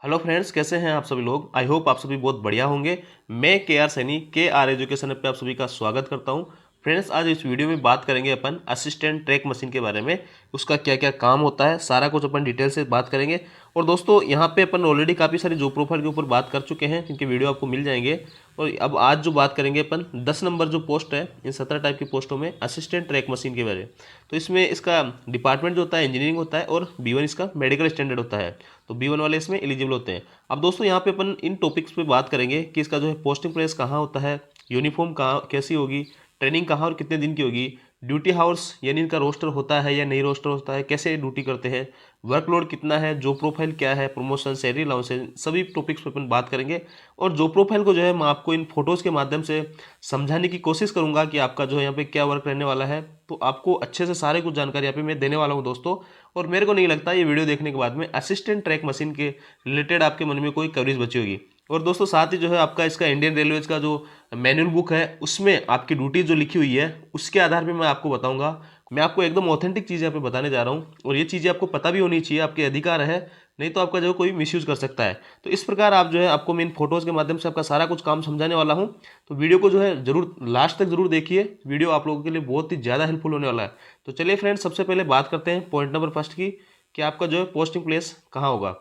Hello friends, कैसे हैं आप सभी लोग। आई होप आप सभी बहुत बढ़िया होंगे। मैं के आर सैनी के आर एजुकेशन पे आप सभी का स्वागत करता हूं। फ्रेंड्स, आज इस वीडियो में बात करेंगे अपन असिस्टेंट ट्रैक मशीन के बारे में। उसका क्या क्या काम होता है, सारा कुछ अपन डिटेल से बात करेंगे। और दोस्तों, यहाँ पे अपन ऑलरेडी काफ़ी सारी जॉब प्रोफाइल के ऊपर बात कर चुके हैं, जिनके वीडियो आपको मिल जाएंगे। और अब आज जो बात करेंगे अपन 10 नंबर जो पोस्ट है इन 17 टाइप की पोस्टों में असिस्टेंट ट्रैक मशीन के बारे में। तो इसमें इसका डिपार्टमेंट जो होता है इंजीनियरिंग होता है, और B1 इसका मेडिकल स्टैंडर्ड होता है। तो B1 वाले इसमें एलिजिबल होते हैं। अब दोस्तों, यहाँ पे अपन इन टॉपिक्स पे बात करेंगे कि इसका जो है पोस्टिंग प्लेस कहाँ होता है, यूनिफॉर्म कहाँ कैसी होगी, ट्रेनिंग कहाँ और कितने दिन की होगी, ड्यूटी हाउस यानी इनका रोस्टर होता है या नहीं रोस्टर होता है, कैसे ड्यूटी करते हैं, वर्कलोड कितना है, जॉब प्रोफाइल क्या है, प्रमोशन, सैलरी अलाउंसेस, सभी टॉपिक्स पे अपन बात करेंगे। और जॉब प्रोफाइल को जो है मैं आपको इन फोटोज़ के माध्यम से समझाने की कोशिश करूंगा कि आपका जो है यहाँ पे क्या वर्क रहने वाला है। तो आपको अच्छे से सारे कुछ जानकारी यहाँ पे मैं देने वाला हूँ दोस्तों। और मेरे को नहीं लगता ये वीडियो देखने के बाद में असिस्टेंट ट्रैक मशीन के रिलेटेड आपके मन में कोई कवरेज बची होगी। और दोस्तों, साथ ही जो है आपका इसका इंडियन रेलवेज का जो मैनुअल बुक है उसमें आपकी ड्यूटी जो लिखी हुई है उसके आधार पे मैं आपको बताऊंगा। मैं आपको एकदम ऑथेंटिक चीज़ यहाँ पे बताने जा रहा हूँ, और ये चीज़ें आपको पता भी होनी चाहिए, आपके अधिकार है। नहीं तो आपका जो कोई मिसयूज कर सकता है। तो इस प्रकार आप जो है आपको मैं इन फोटोज़ के माध्यम से आपका सारा कुछ काम समझाने वाला हूँ। तो वीडियो को जो है जरूर लास्ट तक जरूर देखिए। वीडियो आप लोगों के लिए बहुत ही ज़्यादा हेल्पफुल होने वाला है। तो चलिए फ्रेंड्स, सबसे पहले बात करते हैं पॉइंट नंबर फर्स्ट की, कि आपका जो है पोस्टिंग प्लेस कहाँ होगा।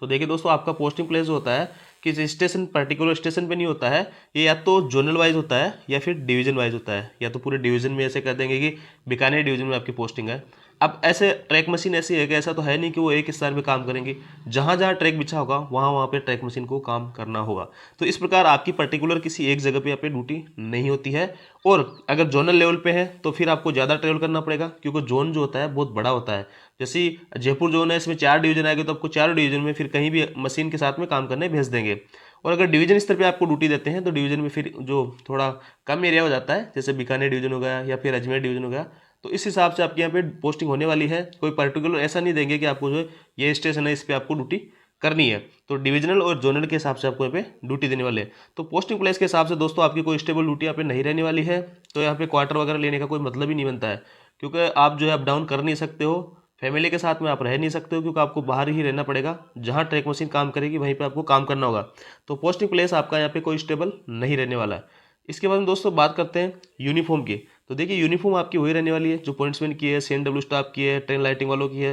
तो देखिए दोस्तों, आपका पोस्टिंग प्लेस जो होता है किसी स्टेशन पर्टिकुलर स्टेशन पे नहीं होता है। ये या तो जोनल वाइज होता है या फिर डिवीजन वाइज होता है, या तो पूरे डिवीजन में ऐसे कर देंगे कि बीकानेर डिवीजन में आपकी पोस्टिंग है। अब ऐसे ट्रैक मशीन ऐसी है कि ऐसा तो है नहीं कि वो एक स्थान पे काम करेंगी। जहाँ जहाँ ट्रैक बिछा होगा वहाँ वहाँ पे ट्रैक मशीन को काम करना होगा। तो इस प्रकार आपकी पर्टिकुलर किसी एक जगह पे यहाँ पे ड्यूटी नहीं होती है। और अगर जोनल लेवल पे है तो फिर आपको ज़्यादा ट्रेवल करना पड़ेगा, क्योंकि जोन जो होता है बहुत बड़ा होता है। जैसे जयपुर जोन है, इसमें 4 डिवीजन आएंगे, तो आपको 4 डिवीजन में फिर कहीं भी मशीन के साथ में काम करने भेज देंगे। और अगर डिवीजन स्तर पे आपको ड्यूटी देते हैं तो डिवीजन में फिर जो थोड़ा कम एरिया हो जाता है, जैसे बीकानेर डिवीजन हो गया या फिर अजमेर डिवीजन हो गया, तो इस हिसाब से आपके यहाँ पे पोस्टिंग होने वाली है। कोई पर्टिकुलर ऐसा नहीं देंगे कि आपको जो है ये स्टेशन है इस पर आपको ड्यूटी करनी है। तो डिविजनल और जोनल के हिसाब से आपको यहाँ पे ड्यूटी देने वाले हैं। तो पोस्टिंग प्लेस के हिसाब से दोस्तों आपकी कोई स्टेबल ड्यूटी यहाँ पे नहीं रहने वाली है। तो यहाँ पे क्वार्टर वगैरह लेने का कोई मतलब ही नहीं बनता है, क्योंकि आप जो है अप डाउन कर नहीं सकते हो। फैमिली के साथ में आप रह नहीं सकते हो, क्योंकि आपको बाहर ही रहना पड़ेगा। जहाँ ट्रैक मशीन काम करेगी वहीं पे आपको काम करना होगा। तो पोस्टिंग प्लेस आपका यहाँ पे कोई स्टेबल नहीं रहने वाला है। इसके बाद में दोस्तों बात करते हैं यूनिफॉर्म की। तो देखिए, यूनिफॉर्म आपकी वही रहने वाली है जो पॉइंट्समैन की है, CNW स्टाफ की है, ट्रेन लाइटिंग वालों की है।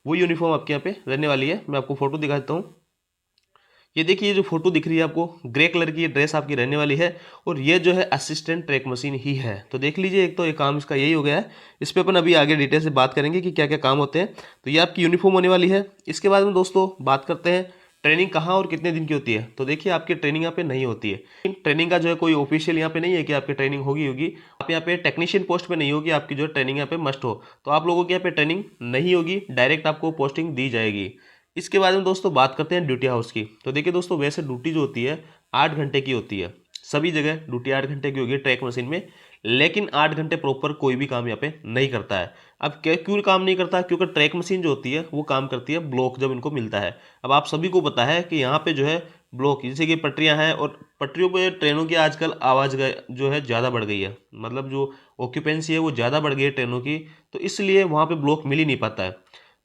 वो यूनिफॉर्म आपके यहाँ पे रहने वाली है। मैं आपको फोटो दिखा देता हूँ। ये देखिए, ये जो फोटो दिख रही है आपको, ग्रे कलर की ये ड्रेस आपकी रहने वाली है। और ये जो है असिस्टेंट ट्रैक मशीन ही है। तो देख लीजिए, एक तो ये काम इसका यही हो गया है। इस पे अपन अभी आगे डिटेल से बात करेंगे कि क्या क्या काम होते हैं। तो ये आपकी यूनिफॉर्म होने वाली है। इसके बाद में दोस्तों बात करते हैं ट्रेनिंग कहाँ और कितने दिन की होती है। तो देखिए, आपकी ट्रेनिंग यहाँ पे नहीं होती है। ट्रेनिंग का जो है कोई ऑफिशियल यहाँ पे नहीं है कि आपकी ट्रेनिंग होगी। आप यहाँ पे टेक्नीशियन पोस्ट पे नहीं होगी, आपकी जो ट्रेनिंग यहाँ पे मस्ट हो। तो आप लोगों की यहाँ पे ट्रेनिंग नहीं होगी, डायरेक्ट आपको पोस्टिंग दी जाएगी। इसके बाद में दोस्तों बात करते हैं ड्यूटी हाउस की। तो देखिए दोस्तों, वैसे ड्यूटी जो होती है 8 घंटे की होती है। सभी जगह ड्यूटी 8 घंटे की होगी ट्रैक मशीन में। लेकिन 8 घंटे प्रॉपर कोई भी काम यहाँ पे नहीं करता है। अब क्यों काम नहीं करता? क्योंकि ट्रैक मशीन जो होती है वो काम करती है ब्लॉक जब इनको मिलता है। अब आप सभी को पता है कि यहाँ पे जो है ब्लॉक, जैसे कि पटरियाँ हैं, और पटरियों पे ट्रेनों की आजकल आवाज़ जो है ज़्यादा बढ़ गई है। मतलब जो ऑक्यूपेंसी है वो ज़्यादा बढ़ गई है ट्रेनों की। तो इसलिए वहाँ पे ब्लॉक मिल ही नहीं पाता है।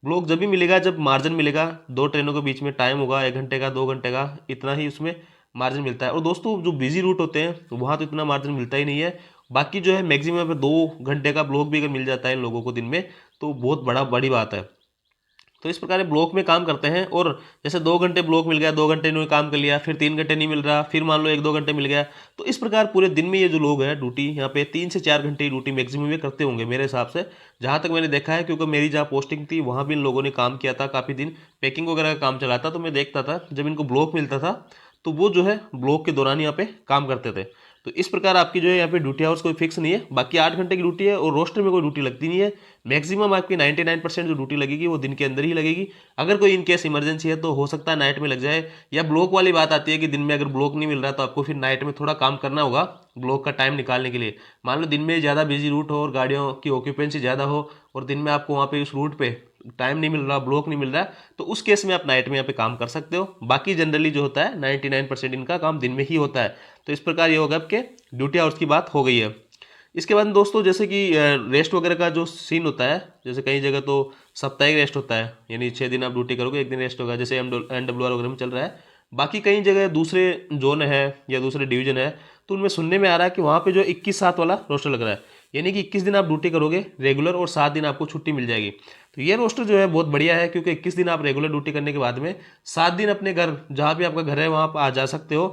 ब्लॉक जब भी मिलेगा जब मार्जिन मिलेगा, दो ट्रेनों के बीच में टाइम होगा 1 घंटे का 2 घंटे का, इतना ही उसमें मार्जिन मिलता है। और दोस्तों, जो बिजी रूट होते हैं वहाँ तो इतना मार्जिन मिलता ही नहीं है। बाकी जो है मैक्सिमम पे 2 घंटे का ब्लॉक भी अगर मिल जाता है इन लोगों को दिन में, तो बहुत बड़ी बात है। तो इस प्रकार ब्लॉक में काम करते हैं। और जैसे 2 घंटे ब्लॉक मिल गया, 2 घंटे इन्होंने काम कर लिया, फिर 3 घंटे नहीं मिल रहा, फिर मान लो 1-2 घंटे मिल गया। तो इस प्रकार पूरे दिन में ये जो लोग हैं ड्यूटी यहाँ पे 3 से 4 घंटे की ड्यूटी मैक्सिमम में करते होंगे मेरे हिसाब से, जहाँ तक मैंने देखा है। क्योंकि मेरी जहाँ पोस्टिंग थी वहाँ भी इन लोगों ने काम किया था काफ़ी दिन, पैकिंग वगैरह का काम चला था। तो मैं देखता था जब इनको ब्लॉक मिलता था तो वो जो है ब्लॉक के दौरान यहाँ पे काम करते थे। तो इस प्रकार आपकी जो है यहाँ पे ड्यूटी आवर्स कोई फिक्स नहीं है। बाकी 8 घंटे की ड्यूटी है, और रोस्टर में कोई ड्यूटी लगती नहीं है। मैक्सिमम आपकी 99% जो ड्यूटी लगेगी वो दिन के अंदर ही लगेगी। अगर कोई इन केस इमरजेंसी है तो हो सकता है नाइट में लग जाए, या ब्लॉक वाली बात आती है कि दिन में अगर ब्लॉक नहीं मिल रहा तो आपको फिर नाइट में थोड़ा काम करना होगा ब्लॉक का टाइम निकालने के लिए। मान लो दिन में ज़्यादा बिजी रूट हो और गाड़ियों की ऑक्यूपेंसी ज़्यादा हो, और दिन में आपको वहाँ पे उस रूट पे टाइम नहीं मिल रहा, ब्लॉक नहीं मिल रहा, तो उस केस में आप नाइट में यहाँ पे काम कर सकते हो। बाकी जनरली जो होता है 99% इनका काम दिन में ही होता है। तो इस प्रकार ये होगा आपके ड्यूटी आवर्स की बात हो गई है। इसके बाद दोस्तों जैसे कि रेस्ट वगैरह का जो सीन होता है, जैसे कई जगह तो साप्ताहिक रेस्ट होता है, यानी 6 दिन आप ड्यूटी करोगे, 1 दिन रेस्ट होगा, जैसे NWR वगैरह में चल रहा है। बाकी कई जगह दूसरे जोन है या दूसरे डिवीजन है, तो उनमें सुनने में आ रहा है कि वहाँ पे जो 21/7 वाला रोस्टर लग रहा है, यानी कि 21 दिन आप ड्यूटी करोगे रेगुलर और 7 दिन आपको छुट्टी मिल जाएगी। तो ये रोस्टर जो है बहुत बढ़िया है, क्योंकि 21 दिन आप रेगुलर ड्यूटी करने के बाद में 7 दिन अपने घर, जहाँ भी आपका घर है वहाँ पर आ जा सकते हो।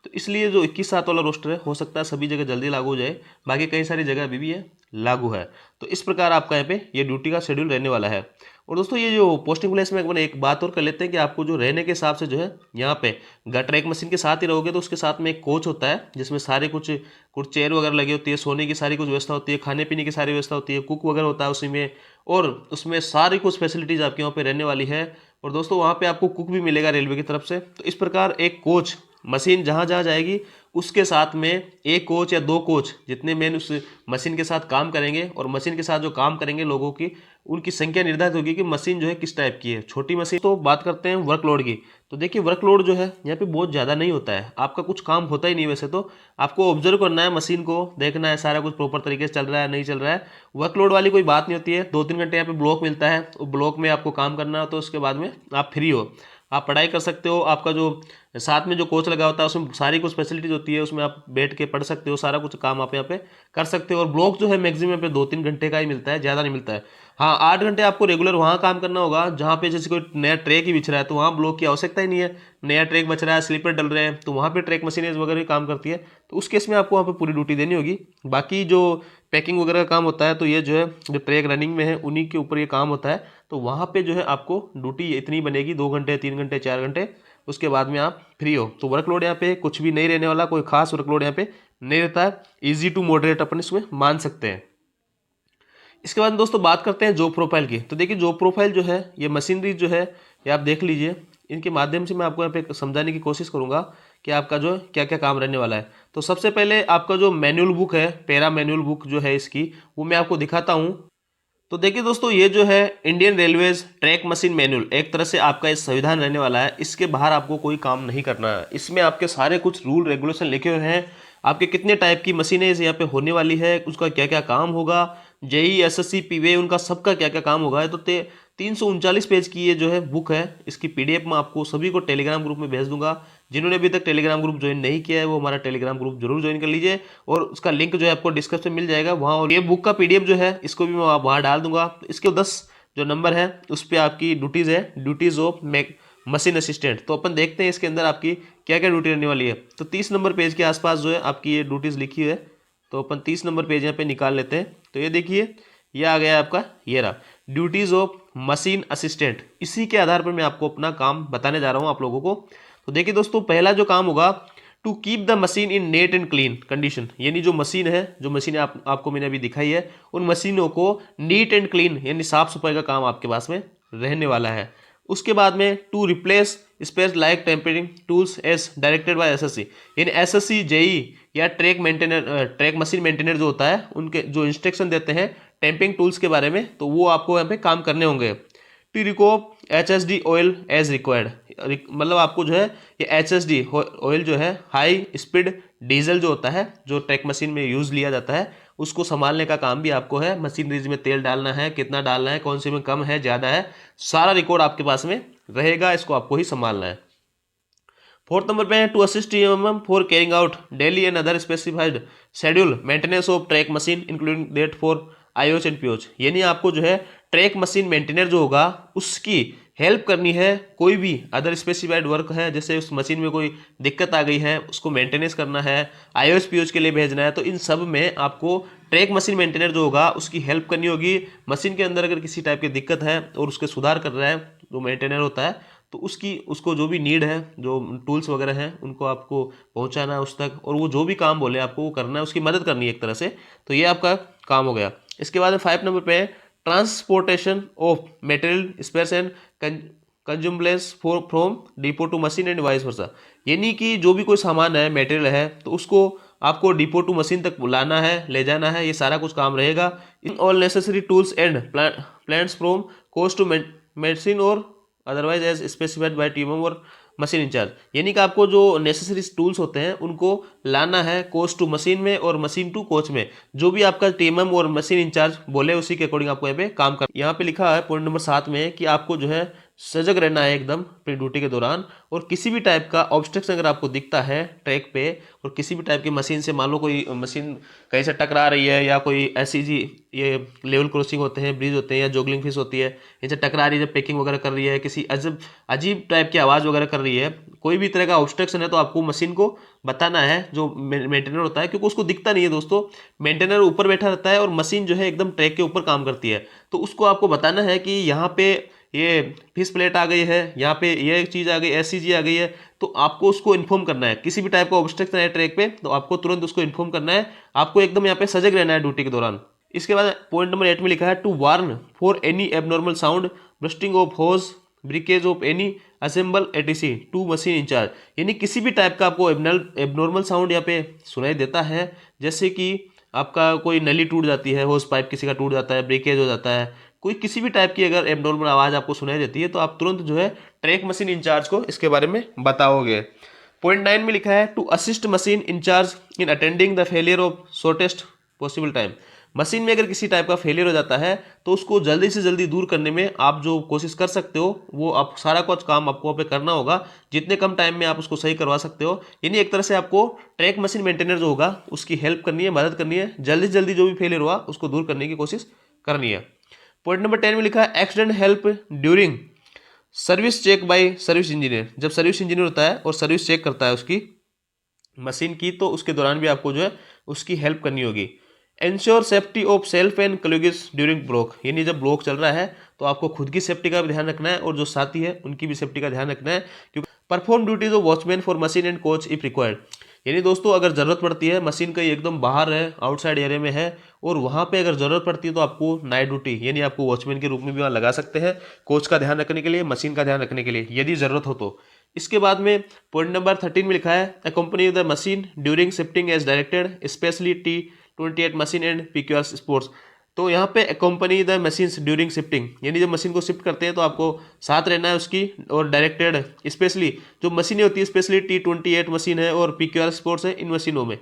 तो इसलिए जो 21/7 वाला रोस्टर है, हो सकता है सभी जगह जल्दी लागू हो जाए, बाकी कई सारी जगह अभी भी ये लागू है। तो इस प्रकार आपका यहाँ पे ये ड्यूटी का शेड्यूल रहने वाला है। और दोस्तों ये जो पोस्टिंग प्लेस में एक बात और कर लेते हैं कि आपको जो रहने के हिसाब से जो है यहाँ पे ट्रैक मशीन के साथ ही रहोगे, तो उसके साथ में एक कोच होता है जिसमें सारे कुछ कुछ चेयर वगैरह लगी होती है, सोने की सारी कुछ व्यवस्था होती है, खाने पीने की सारी व्यवस्था होती है, कुक वगैरह होता है उसी में, और उसमें सारी कुछ फैसिलिटीज़ आपके वहाँ पे रहने वाली है। और दोस्तों वहाँ पे आपको कुक भी मिलेगा रेलवे की तरफ से। तो इस प्रकार एक कोच मशीन जहाँ जहाँ जाएगी उसके साथ में एक कोच या 2 कोच, जितने मैन उस मशीन के साथ काम करेंगे और मशीन के साथ जो काम करेंगे लोगों की, उनकी संख्या निर्धारित होगी कि मशीन जो है किस टाइप की है, छोटी मशीन। तो बात करते हैं वर्कलोड की। तो देखिए वर्कलोड जो है यहाँ पे बहुत ज़्यादा नहीं होता है, आपका कुछ काम होता ही नहीं। वैसे तो आपको ऑब्जर्व करना है, मशीन को देखना है सारा कुछ प्रॉपर तरीके से चल रहा है नहीं चल रहा है। वर्कलोड वाली कोई बात नहीं होती है। 2-3 घंटे यहाँ पे ब्लॉक मिलता है, वो ब्लॉक में आपको काम करना हो, तो उसके बाद में आप फ्री हो, आप पढ़ाई कर सकते हो। आपका जो साथ में जो कोच लगा होता है उसमें सारी कुछ फैसिलिटीज होती है, उसमें आप बैठ के पढ़ सकते हो, सारा कुछ काम आप यहाँ पे कर सकते हो। और ब्लॉक जो है मैक्सिमम पे 2-3 घंटे का ही मिलता है, ज़्यादा नहीं मिलता है। हाँ 8 घंटे आपको रेगुलर वहाँ काम करना होगा जहाँ पे जैसे कोई नया ट्रैक ही बिछ रहा है, तो वहाँ ब्लॉक की आवश्यकता ही नहीं है। नया ट्रैक बच रहा है, स्लीपर डल रहे हैं, तो वहाँ पे ट्रैक मशीनें वगैरह काम करती है, तो उस केस में आपको वहाँ पे पूरी ड्यूटी देनी होगी। बाकी जो पैकिंग वगैरह का काम होता है, तो ये जो है जो ट्रैक रनिंग में है उन्हीं के ऊपर ये काम होता है। तो वहाँ पे जो है आपको ड्यूटी इतनी बनेगी, 2 घंटे 3 घंटे 4 घंटे, उसके बाद में आप फ्री हो। तो वर्कलोड यहाँ पे कुछ भी नहीं रहने वाला, कोई खास वर्कलोड यहाँ पे नहीं रहता है, ईजी टू मॉडरेट अपन इसमें मान सकते हैं। इसके बाद दोस्तों बात करते हैं जॉब प्रोफाइल की। तो देखिए जॉब प्रोफाइल जो है, ये मशीनरी जो है ये आप देख लीजिए, इनके माध्यम से मैं आपको यहाँ पे समझाने की कोशिश करूंगा कि आपका जो क्या क्या काम रहने वाला है। तो सबसे पहले आपका जो मैनुअल बुक है, पैरा मैनुअल बुक जो है इसकी, वो मैं आपको दिखाता हूँ। तो देखिए दोस्तों ये जो है Indian railways track machine manual, एक तरह से आपका इस संविधान रहने वाला है। इसके बाहर आपको कोई काम नहीं करना है। इसमें आपके सारे कुछ रूल रेगुलेशन लिखे हुए हैं, आपके कितने टाइप की मशीनें यहाँ पे होने वाली है, उसका क्या क्या काम होगा, जेई SSC पीवे उनका सबका क्या क्या काम होगा। तो 339 पेज की ये जो है बुक है, इसकी PDF मैं आपको सभी को टेलीग्राम ग्रुप में भेज दूंगा। जिन्होंने अभी तक टेलीग्राम ग्रुप ज्वाइन नहीं किया है वो हमारा टेलीग्राम ग्रुप जरूर ज्वाइन कर लीजिए, और उसका लिंक जो है आपको डिस्क्रिप्शन में मिल जाएगा वहाँ। और ये बुक का PDF जो है इसको भी मैं वहाँ डाल दूंगा। तो इसके 10 जो नंबर है उस पर आपकी ड्यूटीज़ है, ड्यूटीज़ ऑफ मशीन असिस्टेंट। तो अपन देखते हैं इसके अंदर आपकी क्या क्या ड्यूटी रहने वाली है। तो 30 नंबर पेज के आसपास जो है आपकी ये ड्यूटीज़ लिखी है, तो अपन 30 नंबर पेज यहाँ पे निकाल लेते हैं। तो ये देखिए ये आ गया आपका, ये रहा ड्यूटीज़ ऑफ मशीन असिस्टेंट। इसी के आधार पर मैं आपको अपना काम बताने जा रहा हूँ आप लोगों को। तो देखिए दोस्तों पहला जो काम होगा, to keep the machine in neat and clean condition, यानी जो मशीन है, जो मशीन आपको मैंने अभी दिखाई है, उन मशीनों को नीट एंड क्लीन यानी साफ सफाई का काम आपके पास में रहने वाला है। उसके बाद में to replace space like tempering tools as directed by SSC, यानी SSC जेई या ट्रैक मशीन मेंटेनर जो होता है, उनके जो इंस्ट्रक्शन देते हैं टेम्पिंग टूल्स के बारे में, तो वो आपको यहाँ पे काम करने होंगे। To recoup HSD oil as required, मतलब आपको जो है ये HSD ऑयल जो है हाई स्पीड डीजल जो होता है, जो ट्रैक मशीन में यूज लिया जाता है, उसको संभालने का काम भी आपको है। मशीनरीज में तेल डालना है, कितना डालना है, कौन सी में कम है ज़्यादा है, सारा रिकॉर्ड आपके पास में रहेगा, इसको आपको ही संभालना है। 4th नंबर पे है to assist EMM for carrying out daily and other specified schedule maintenance of track machine including date for IOH and POH, यानी आपको जो है ट्रैक मशीन मेंटेनर जो होगा उसकी हेल्प करनी है। कोई भी अदर स्पेसिफाइड वर्क है, जैसे उस मशीन में कोई दिक्कत आ गई है उसको मेंटेनेंस करना है, IOH POH के लिए भेजना है, तो इन सब में आपको ट्रैक मशीन मेंटेनर जो होगा उसकी हेल्प करनी होगी। मशीन के अंदर अगर किसी टाइप की दिक्कत है और उसके सुधार कर रहा है जो मेंटेनर होता है, तो उसको जो भी नीड है, जो टूल्स वगैरह हैं, उनको आपको पहुंचाना है उस तक, और वो जो भी काम बोले आपको वो करना है, उसकी मदद करनी है एक तरह से। तो ये आपका काम हो गया। इसके बाद 5 नंबर पे transportation of material spares and consumables from depot to machine and vice versa, यानी कि जो भी कोई सामान है, मटेरियल है, तो उसको आपको डिपो टू मशीन तक लाना है, ले जाना है, ये सारा कुछ काम रहेगा। In all necessary tools and plants from coast to medicine और otherwise as specified by team और मशीन इंचार्ज, यानी कि आपको जो नेसेसरी टूल्स होते हैं उनको लाना है कोच टू मशीन में और मशीन टू कोच में। जो भी आपका टीएमएम और मशीन इंचार्ज बोले उसी के अकॉर्डिंग आपको यहाँ पे काम कर। यहाँ पे लिखा है पॉइंट नंबर 7 में कि आपको जो है सजग रहना है एकदम अपनी ड्यूटी के दौरान, और किसी भी टाइप का ऑब्स्ट्रक्शन अगर आपको दिखता है ट्रैक पे और किसी भी टाइप की मशीन से, मान लो कोई मशीन कहीं से टकरा रही है या कोई ऐसी जी ये लेवल क्रॉसिंग होते हैं, ब्रिज होते हैं या जोगलिंग फिश होती है, इनसे टकरा रही है, जब पैकिंग वगैरह कर रही है, किसी अजब अजीब टाइप की आवाज़ वगैरह कर रही है, कोई भी तरह का ऑब्स्ट्रक्शन है, तो आपको मशीन को बताना है जो मेंटेनर होता है, क्योंकि उसको दिखता नहीं है दोस्तों। मेंटेनर ऊपर बैठा रहता है और मशीन जो है एकदम ट्रैक के ऊपर काम करती है, तो उसको आपको बताना है कि यहाँ पे ये फिश प्लेट आ गई है, यहाँ पे ये चीज़ आ गई, ऐसी चीज़ आ गई है, तो आपको उसको इन्फॉर्म करना है। किसी भी टाइप का ऑब्स्ट्रक्शन है ट्रैक पे तो आपको तुरंत उसको इन्फॉर्म करना है। आपको एकदम यहाँ पे सजग रहना है ड्यूटी के दौरान। इसके बाद पॉइंट नंबर 8 में लिखा है to warn for any abnormal sound, bursting of hose, breakage of any assembly etc to machine incharge, यानी किसी भी टाइप का आपको एबनॉर्मल साउंड यहाँ पे सुनाई देता है, जैसे कि आपका कोई नली टूट जाती है, होस पाइप किसी का टूट जाता है, ब्रेकेज हो जाता है, कोई किसी भी टाइप की अगर एबनॉर्मल आवाज़ आपको सुनाई देती है तो आप तुरंत जो है ट्रैक मशीन इंचार्ज को इसके बारे में बताओगे। पॉइंट 9 में लिखा है to assist machine incharge in attending the failure of shortest possible time, machine में अगर किसी टाइप का फेलियर हो जाता है तो उसको जल्दी से जल्दी दूर करने में आप जो कोशिश कर सकते हो वो आप सारा कुछ काम आपको पे करना होगा, जितने कम टाइम में आप उसको सही करवा सकते हो। यानी एक तरह से आपको ट्रैक मशीन मेंटेनर जो होगा उसकी हेल्प करनी है, मदद करनी है, जल्दी से जल्दी जो भी फेलियर हुआ उसको दूर करने की कोशिश करनी है। पॉइंट नंबर 10 में लिखा है accident help during service check by service engineer, जब सर्विस इंजीनियर होता है और सर्विस चेक करता है उसकी मशीन की, तो उसके दौरान भी आपको जो है उसकी हेल्प करनी होगी। Ensure safety of self and colleagues during block, यानी जब ब्लॉक चल रहा है तो आपको खुद की सेफ्टी का भी ध्यान रखना है और जो साथी है उनकी भी सेफ्टी का ध्यान रखना है, क्योंकि perform duties of watchman for machine and coach if required, यानी दोस्तों अगर ज़रूरत पड़ती है, मशीन कहीं एकदम बाहर है, आउटसाइड एरिया में है और वहाँ पे अगर ज़रूरत पड़ती है तो आपको नाइट ड्यूटी यानी आपको वॉचमैन के रूप में भी वहाँ लगा सकते हैं, कोच का ध्यान रखने के लिए, मशीन का ध्यान रखने के लिए यदि ज़रूरत हो तो। इसके बाद में पॉइंट नंबर 13 में लिखा है accompany the machine during shifting as directed specially T28 machine and PQR sports, तो यहाँ पे accompany the machines during shifting, यानी जब मशीन को शिफ्ट करते हैं तो आपको साथ रहना है उसकी, और डायरेक्टेड स्पेशली जो मशीनें होती है स्पेशली T28 मशीन है और PQR स्पोर्ट्स है इन मशीनों में।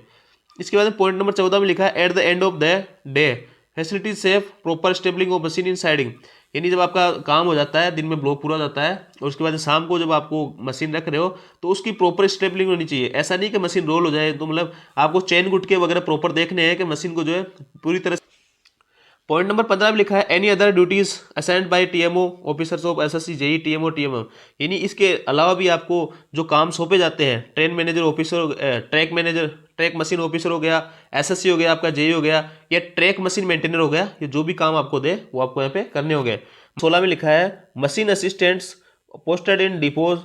इसके बाद पॉइंट नंबर 14 में लिखा है at the end of the day facility safe proper स्टेबलिंग of machine in siding, यानी जब आपका काम हो जाता है, दिन में ब्लॉक पूरा हो जाता है और उसके बाद शाम को जब आपको मशीन रख रहे हो तो उसकी प्रॉपर स्टेबलिंग होनी चाहिए। ऐसा नहीं कि मशीन रोल हो जाए, तो मतलब आपको चेन गुटके वगैरह प्रॉपर देखने हैं कि मशीन को जो है पूरी तरह। पॉइंट नंबर 15 में लिखा है any other duties assigned by TMO officers of SSC JE TMO TMM, यानी इसके अलावा भी आपको जो काम सौंपे जाते हैं, train manager officer, track manager, track machine officer हो गया, एसएससी हो गया, आपका जेई हो गया, या ट्रैक मशीन मेंटेनर हो गया, ये जो भी काम आपको दे वो आपको यहाँ पे करने होंगे। 16 में लिखा है machine assistants posted in depots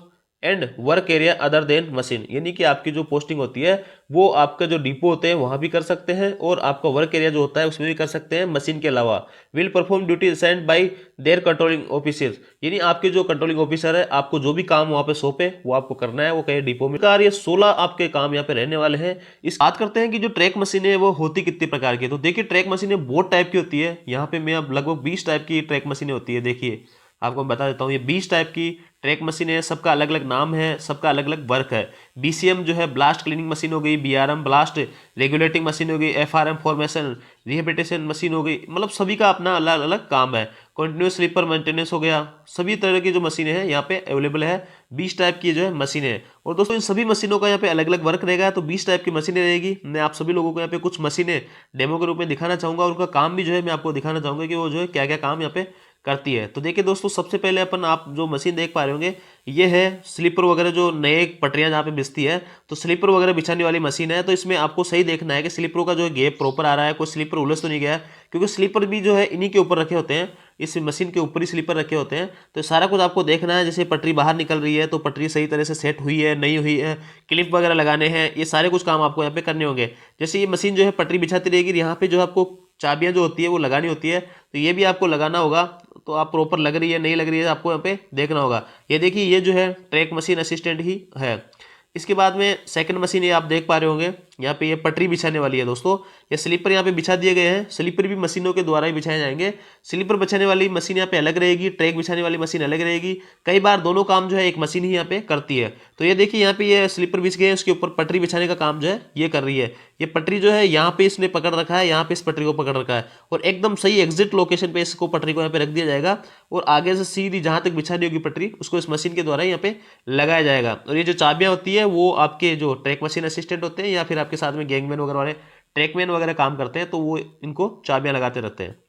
and work area other than machine, यानी कि आपकी जो पोस्टिंग होती है वो आपका जो डिपो होते हैं वहाँ भी कर सकते हैं और आपका वर्क एरिया जो होता है उसमें भी कर सकते हैं मशीन के अलावा। Will perform duty assigned by there controlling officers, यानी आपके जो कंट्रोलिंग ऑफिसर है आपको जो भी काम वहाँ पे सौंपे वो आपको करना है, वो कहे डिपो में। ये 16 आपके काम यहाँ पे रहने वाले हैं। इस बात करते हैं कि जो ट्रैक मशीन है वो होती कितनी प्रकार की है, तो देखिए ट्रैक मशीनें बहुत टाइप की होती है। यहाँ पे मैं अब लगभग 20 टाइप की ट्रैक मशीनें होती है। देखिए आपको बता देता हूँ, ये 20 टाइप की ट्रैक मशीन है, सबका अलग अलग नाम है, सबका अलग अलग वर्क है। BCM जो है ब्लास्ट क्लीनिंग मशीन हो गई, BRM ब्लास्ट रेगुलेटिंग मशीन हो गई, FRM फॉर्मेशन रिहेबिलिटेशन मशीन हो गई, मतलब सभी का अपना अलग अलग काम है। कंटिन्यूस स्लीपर मेंटेनेंस हो गया, सभी तरह की जो मशीनें हैं यहाँ पे अवेलेबल है। 20 टाइप की जो है मशीनें हैं और दोस्तों इन सभी मशीनों का यहाँ पे अलग अलग वर्क रहेगा, तो 20 टाइप की मशीनें रहेगी। मैं आप सभी लोगों को यहाँ पे कुछ मशीनें डेमो के रूप में दिखाना चाहूँगा, उनका काम भी जो है मैं आपको दिखाना चाहूँगा कि वो जो है क्या क्या काम यहाँ पे करती है। तो देखिए दोस्तों, सबसे पहले अपन आप जो मशीन देख पा रहे होंगे ये है स्लीपर वगैरह जो नए पटरियां जहाँ पे बिछती है, तो स्लीपर वगैरह बिछाने वाली मशीन है। तो इसमें आपको सही देखना है कि स्लीपरों का जो है गैप प्रॉपर आ रहा है, कोई स्लीपर उलझ तो नहीं गया है, क्योंकि स्लीपर भी जो है इन्हीं के ऊपर रखे होते हैं, इस मशीन के ऊपर ही स्लीपर रखे होते हैं। तो सारा कुछ आपको देखना है, जैसे पटरी बाहर निकल रही है तो पटरी सही तरह से सेट हुई है नहीं हुई है, क्लिप वगैरह लगाने हैं, ये सारे कुछ काम आपको यहाँ पे करने होंगे। जैसे ये मशीन जो है पटरी बिछाती रहेगी, यहाँ पे जो आपको चाबियां जो होती है वो लगानी होती है, तो ये भी आपको लगाना होगा। तो आप प्रॉपर लग रही है नहीं लग रही है आपको यहाँ पे देखना होगा। ये देखिए ये जो है ट्रैक मशीन असिस्टेंट ही है। इसके बाद में सेकंड मशीन ये आप देख पा रहे होंगे, यहाँ पे ये पटरी बिछाने वाली है दोस्तों। ये स्लीपर यहाँ पे बिछा दिए गए हैं। स्लीपर भी मशीनों के द्वारा ही बिछाए जाएंगे। स्लीपर बिछाने वाली मशीन यहाँ पे अलग रहेगी, ट्रैक बिछाने वाली मशीन अलग रहेगी। कई बार दोनों काम जो है एक मशीन ही यहाँ पे करती है। तो ये देखिए यहाँ पे ये स्लीपर बिछ गए हैं, उसके ऊपर पटरी बिछाने का काम जो है ये कर रही है। ये पटरी जो है यहाँ पे इसने पकड़ रखा है, यहाँ पे इस पटरी को पकड़ रखा है और एकदम सही एग्जिट लोकेशन पे इसको पटरी को यहाँ पे रख दिया जाएगा और आगे से सीधी जहां तक बिछानी होगी पटरी उसको इस मशीन के द्वारा यहाँ पे लगाया जाएगा। और ये जो चाबियां होती है वो आपके जो ट्रैक मशीन असिस्टेंट होते हैं या फिर आपके साथ में गैंगमैन वगैरह वाले ट्रैकमैन वगैरह काम करते हैं तो वो इनको चाबियां लगाते रहते हैं।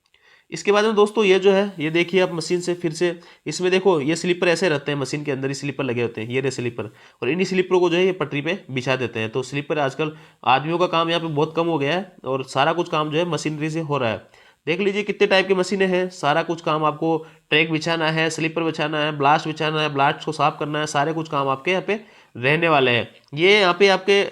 इसके बाद में दोस्तों ये जो है ये देखिए आप मशीन से फिर से इसमें देखो ये स्लीपर ऐसे रहते हैं, मशीन के अंदर ही स्लीपर लगे होते हैं, ये रहे स्लीपर और इन्हीं स्लीपरों को जो है ये पटरी पे बिछा देते हैं। तो स्लीपर आजकल आदमियों का काम यहाँ पे बहुत कम हो गया है और सारा कुछ काम जो है मशीनरी से हो रहा है। देख लीजिए कितने टाइप की मशीनें हैं, सारा कुछ काम आपको ट्रैक बिछाना है, स्लीपर बिछाना है, ब्लास्ट बिछाना है, ब्लास्ट को साफ करना है, सारे कुछ काम आपके यहाँ पे रहने वाले हैं। ये यहाँ पे आपके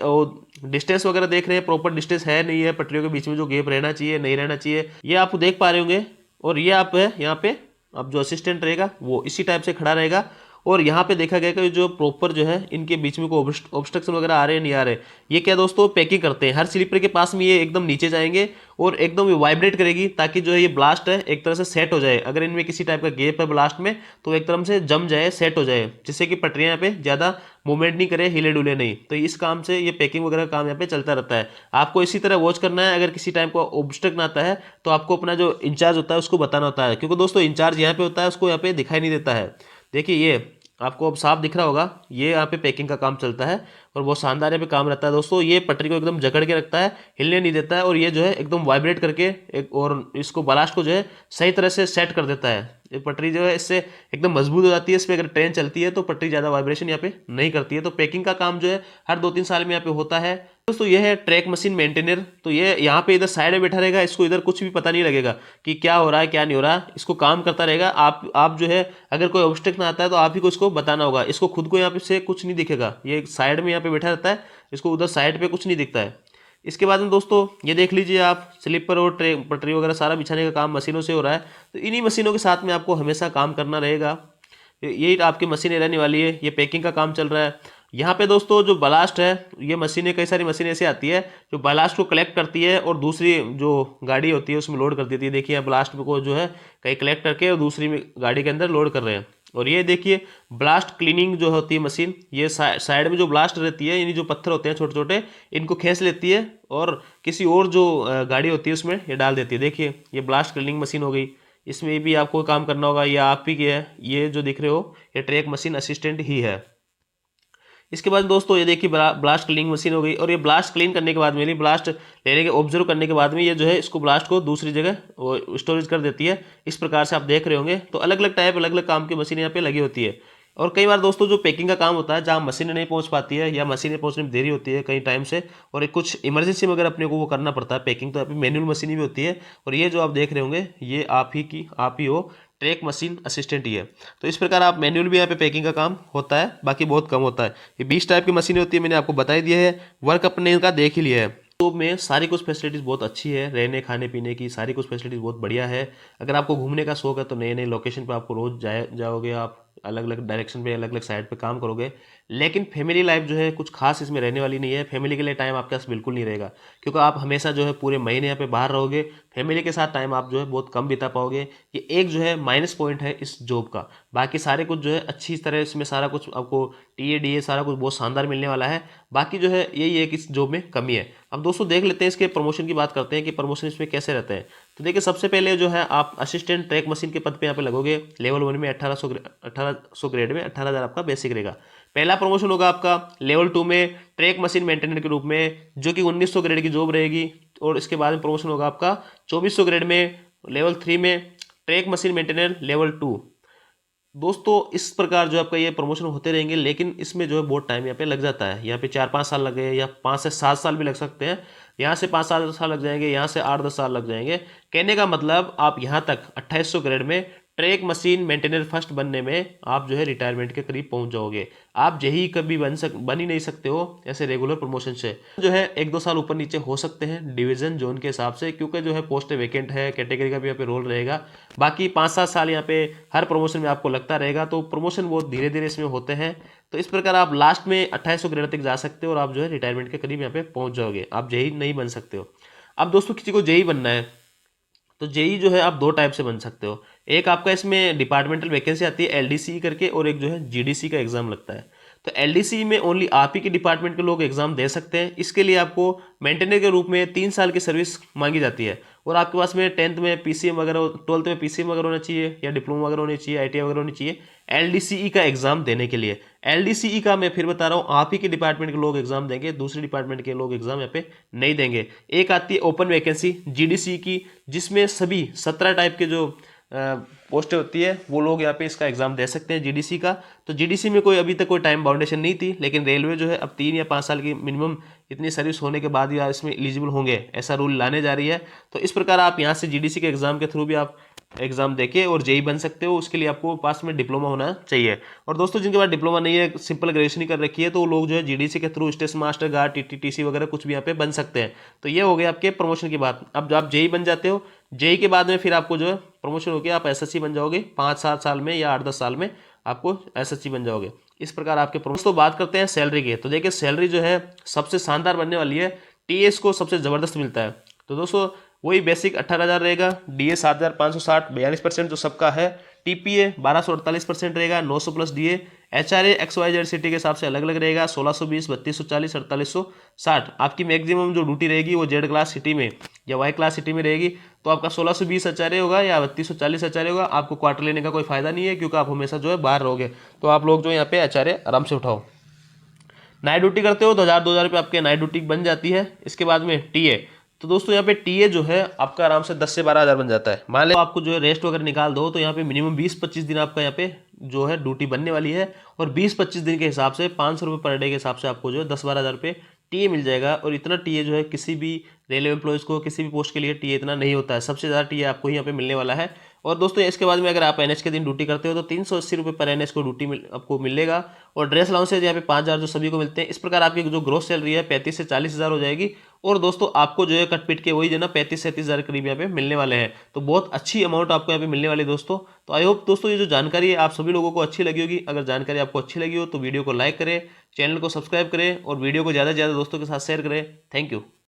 डिस्टेंस वगैरह देख रहे हैं, प्रॉपर डिस्टेंस है नहीं है, पटरियों के बीच में जो गैप रहना चाहिए नहीं रहना चाहिए ये आप देख पा रहे होंगे। और ये आप है यहाँ पे अब जो असिस्टेंट रहेगा वो इसी टाइप से खड़ा रहेगा और यहाँ पे देखा गया कि जो प्रॉपर जो है इनके बीच में कोई ऑब्स्ट्रक्शन वगैरह आ रहे हैं नहीं आ रहे। ये क्या दोस्तों पैकिंग करते हैं, हर स्लीपर के पास में ये एकदम नीचे जाएंगे और एकदम वाइब्रेट करेगी ताकि जो है ये ब्लास्ट है एक तरह से सेट हो जाए। अगर इनमें किसी टाइप का गैप है ब्लास्ट में तो एक तरह से जम जाए, सेट हो जाए, जिससे कि पटरियाँ यहाँ पे ज़्यादा मूवमेंट नहीं करे, हिले डुले नहीं। तो इस काम से ये पैकिंग वगैरह काम यहाँ पे चलता रहता है। आपको इसी तरह वॉच करना है, अगर किसी टाइम को ऑब्स्ट्रक्ट आता है तो आपको अपना जो इंचार्ज होता है उसको बताना होता है, क्योंकि दोस्तों इंचार्ज यहाँ पे होता है उसको यहाँ पे दिखाई नहीं देता है। देखिए ये आपको अब साफ दिख रहा होगा, ये यहाँ पे पैकिंग का काम चलता है और बहुत शानदार यहाँ पे काम रहता है दोस्तों। ये पटरी को एकदम जकड़ के रखता है, हिलने नहीं देता है और ये जो है एकदम वाइब्रेट करके एक और इसको ब्लास्ट को जो है सही तरह से सेट कर देता है। ये पटरी जो है इससे एकदम मजबूत हो जाती है। इस पर अगर ट्रेन चलती है तो पटरी ज़्यादा वाइब्रेशन यहाँ पे नहीं करती है। तो पैकिंग का काम जो है हर 2-3 साल में यहाँ पे होता है दोस्तों। ये है ट्रैक मशीन मेंटेनर। तो ये यहाँ पे इधर साइड में बैठा रहेगा, इसको इधर कुछ भी पता नहीं लगेगा कि क्या हो रहा है क्या नहीं हो रहा, इसको काम करता रहेगा। आप जो है अगर कोई ऑब्स्ट्रक्शन आता है तो आप ही को इसको बताना होगा। इसको खुद को यहाँ पे से कुछ नहीं दिखेगा, ये साइड में यहाँ पे बैठा रहता है, इसको उधर साइड पे कुछ नहीं दिखता है। इसके बाद में दोस्तों ये देख लीजिए आप स्लीपर और ट्रेन पटरी वगैरह सारा बिछाने का काम मशीनों से हो रहा है। तो इन्हीं मशीनों के साथ में आपको हमेशा काम करना रहेगा। यही आपकी मशीनें रहने वाली है। ये पैकिंग का काम चल रहा है। यहाँ पे दोस्तों जो ब्लास्ट है, ये मशीनें कई सारी मशीनें ऐसे आती है जो ब्लास्ट को कलेक्ट करती है और दूसरी जो गाड़ी होती है उसमें लोड कर देती है। देखिए ब्लास्ट को जो है कहीं कलेक्ट करके और दूसरी गाड़ी के अंदर लोड कर रहे हैं। और ये देखिए ब्लास्ट क्लीनिंग जो होती है मशीन, ये साइड में जो ब्लास्ट रहती है यानी जो पत्थर होते हैं छोटे छोटे इनको खींच लेती है और किसी और जो गाड़ी होती है उसमें ये डाल देती है। देखिए ये ब्लास्ट क्लीनिंग मशीन हो गई, इसमें भी आपको काम करना होगा। ये आप ही की है, ये जो दिख रहे हो ये ट्रैक मशीन असिस्टेंट ही है। इसके बाद दोस्तों ये देखिए ब्लास्ट क्लीनिंग मशीन हो गई और ये ब्लास्ट क्लीन करने के बाद में ब्लास्ट लेने के ऑब्जर्व करने के बाद में ये जो है इसको ब्लास्ट को दूसरी जगह वो स्टोरेज कर देती है। इस प्रकार से आप देख रहे होंगे। तो अलग अलग टाइप अलग अलग काम की मशीन यहाँ पे लगी होती है। और कई बार दोस्तों जो पैकिंग का काम होता है जहाँ मशीनें नहीं पहुँच पाती है या मशीनें पहुँचने में देरी होती है कई टाइम से और कुछ इमरजेंसी में अगर अपने को वो करना पड़ता है पैकिंग, तो यहाँ पे मैनुअल मशीनें भी होती है। और ये जो आप देख रहे होंगे ये आप ही हो ट्रैक मशीन असिस्टेंट ही है। तो इस प्रकार आप मैनुअल भी यहाँ पे पैकिंग का काम होता है, बाकी बहुत कम होता है। ये 20 टाइप की मशीनें होती है, मैंने आपको बता ही दिया है। वर्क अपने का देख ही लिया है। तो में सारी कुछ फैसिलिटीज़ बहुत अच्छी है, रहने खाने पीने की सारी कुछ फैसिलिटीज़ बहुत बढ़िया है। अगर आपको घूमने का शौक है तो नए नए लोकेशन पे आपको रोज जाओगे, आप अलग अलग डायरेक्शन पे अलग अलग साइड पे काम करोगे। लेकिन फैमिली लाइफ जो है कुछ खास इसमें रहने वाली नहीं है। फैमिली के लिए टाइम आपके पास बिल्कुल नहीं रहेगा, क्योंकि आप हमेशा जो है पूरे महीने यहाँ पे बाहर रहोगे। फैमिली के साथ टाइम आप जो है बहुत कम बिता पाओगे। ये एक जो है माइनस पॉइंट है इस जॉब का। बाकी सारे कुछ जो है अच्छी तरह इसमें सारा कुछ आपको टीए सारा कुछ बहुत शानदार मिलने वाला है। बाकी जो है यही है कि इस जॉब में कमी है। अब दोस्तों देख लेते हैं इसके प्रमोशन की बात करते हैं कि प्रमोशन इसमें कैसे रहते हैं। तो देखिए सबसे पहले जो है आप असिस्टेंट ट्रैक मशीन के पद पे यहाँ पे लगोगे। लेवल 1 में 1800 ग्रेड में 18,000 आपका बेसिक रहेगा। पहला प्रमोशन होगा आपका लेवल 2 में ट्रैक मशीन मेंटेनर के रूप में, जो कि 1900 ग्रेड की जॉब रहेगी। और इसके बाद में प्रमोशन होगा आपका 2400 ग्रेड में लेवल 3 में ट्रैक मशीन मेंटेनर लेवल 2। दोस्तों इस प्रकार जो आपका ये प्रमोशन होते रहेंगे, लेकिन इसमें जो है बहुत टाइम यहाँ पे लग जाता है। यहाँ पे 4-5 साल लगे या 5 से 7 साल भी लग सकते हैं। यहाँ से 5-7 साल लग जाएंगे, यहाँ से 8-10 साल लग जाएंगे। कहने का मतलब आप यहाँ तक 2800 ग्रेड में ट्रैक मशीन मेंटेनर फर्स्ट बनने में आप जो है रिटायरमेंट के करीब पहुंच जाओगे। आप यही कभी बन ही नहीं सकते हो ऐसे रेगुलर प्रमोशन से। जो है 1-2 साल ऊपर नीचे हो सकते हैं डिवीजन जोन के हिसाब से, क्योंकि जो है पोस्ट वैकेंट है, कैटेगरी का भी यहाँ पे रोल रहेगा। बाकी 5-7 साल यहाँ पे हर प्रमोशन में आपको लगता रहेगा। तो प्रमोशन बहुत धीरे धीरे इसमें होते हैं। तो इस प्रकार आप लास्ट में 2800 ग्रेड तक जा सकते हो और आप जो है रिटायरमेंट के करीब यहाँ पे पहुंच जाओगे। आप जेई नहीं बन सकते हो। अब दोस्तों किसी को जेई बनना है तो जेई जो है आप दो टाइप से बन सकते हो। एक आपका इसमें डिपार्टमेंटल वैकेंसी आती है एलडीसी करके, और एक जो है जीडीसी का एग्जाम लगता है। तो एलडीसी में ओनली आप ही के डिपार्टमेंट के लोग एग्जाम दे सकते हैं। इसके लिए आपको मेंटेनर के रूप में 3 साल की सर्विस मांगी जाती है, और आपके पास में 10th में पीसीएम वगैरह, 12th में पीसीएम वगैरह होना चाहिए, या डिप्लोमा वगैरह होनी चाहिए, आईटीआई वगैरह होनी चाहिए एलडीसीई का एग्जाम देने के लिए। एलडीसीई का मैं फिर बता रहा हूँ, आप ही के डिपार्टमेंट के लोग एग्जाम देंगे, दूसरे डिपार्टमेंट के लोग एग्जाम यहाँ पे नहीं देंगे। एक आती है ओपन वैकेंसी जीडीसी की, जिसमें सभी 17 टाइप के जो पोस्टें होती है वो लोग यहाँ पे इसका एग्जाम दे सकते हैं जीडीसी का। तो जीडीसी में कोई अभी तक कोई टाइम बाउंडेशन नहीं थी, लेकिन रेलवे जो है अब 3 या 5 साल की मिनिमम इतनी सर्विस होने के बाद ही आप इसमें एलिजिबल होंगे, ऐसा रूल लाने जा रही है। तो इस प्रकार आप यहाँ से जीडीसी के एग्जाम के थ्रू भी आप एग्जाम देके और जेई बन सकते हो। उसके लिए आपको पास में डिप्लोमा होना चाहिए। और दोस्तों जिनके पास डिप्लोमा नहीं है, सिंपल ग्रेजुएशन ही कर रखी है, तो वो लोग जो है जीडीसी के through station master, guard, TTC वगैरह कुछ भी यहाँ पे बन सकते हैं। तो ये हो गया आपके प्रमोशन की बात। अब जब आप जेई बन जाते हो, जेई के बाद में फिर आपको जो है प्रमोशन होकर आप एसएससी बन जाओगे 5-7 साल में, या 8-10 साल में आपको एसएससी बन जाओगे। इस प्रकार आपके प्रमोशन। तो बात करते हैं सैलरी की। तो देखिए सैलरी जो है सबसे शानदार बनने वाली है। टीएस को सबसे ज़बरदस्त मिलता है। तो दोस्तों वही बेसिक 18,000 रहेगा, डीए 7,560 42% जो सबका है, टीपीए 1248% रहेगा 900 plus DA, HRA XYZ city के हिसाब से अलग अलग रहेगा 1620 3240 4860। आपकी मैक्सिमम जो ड्यूटी रहेगी वो जेड क्लास सिटी में या वाई क्लास सिटी में रहेगी। तो आपका 1620 एचआरए होगा या 3240 एचआरए होगा। आपको क्वार्टर लेने का कोई फायदा नहीं है, क्योंकि आप हमेशा जो है बाहर रहोगे। तो आप लोग जो यहाँ पे एचआरए आराम से उठाओ। नाइट ड्यूटी करते हो तो 1000-2000 रुपये आपके नाइट ड्यूटी बन जाती है। इसके बाद में टीए, तो दोस्तों यहाँ पे टीए जो है आपका आराम से 10 से 12 हज़ार बन जाता है। मान लो आपको जो है रेस्ट वगैरह निकाल दो, तो यहाँ पे मिनिमम 20-25 दिन आपका यहाँ पे जो है ड्यूटी बनने वाली है। और 20-25 दिन के हिसाब से 500 रुपये पर डे के हिसाब से आपको जो है 10-12 हज़ार रुपये टीए मिल जाएगा। और इतना टीए जो है किसी भी रेलवे एम्प्लॉयज़ को किसी भी पोस्ट के लिए टीए इतना नहीं होता है। सबसे ज़्यादा टीए आपको ही यहाँ पे मिलने वाला है। और दोस्तों इसके बाद में अगर आप एनएच के दिन ड्यूटी करते हो तो 380 रुपये पर एनएच को ड्यूटी आपको मिलेगा। और ड्रेस अलाउंसेज यहाँ पे 5,000 जो सभी को मिलते हैं। इस प्रकार आपकी जो ग्रोस सैलरी है 35 से 40 हज़ार हो जाएगी। और दोस्तों आपको जो है कट पिट के वही जो ना 35-37 हज़ार करीब यहाँ पे मिलने वाले हैं। तो बहुत अच्छी अमाउंट आपको यहाँ पे मिलने वाली है दोस्तों। तो आई होप दोस्तों ये जो जानकारी है आप सभी लोगों को अच्छी लगी होगी। अगर जानकारी आपको अच्छी लगी हो तो वीडियो को लाइक करें, चैनल को सब्सक्राइब करें और वीडियो को ज़्यादा से ज़्यादा दोस्तों के साथ शेयर करें। Thank you.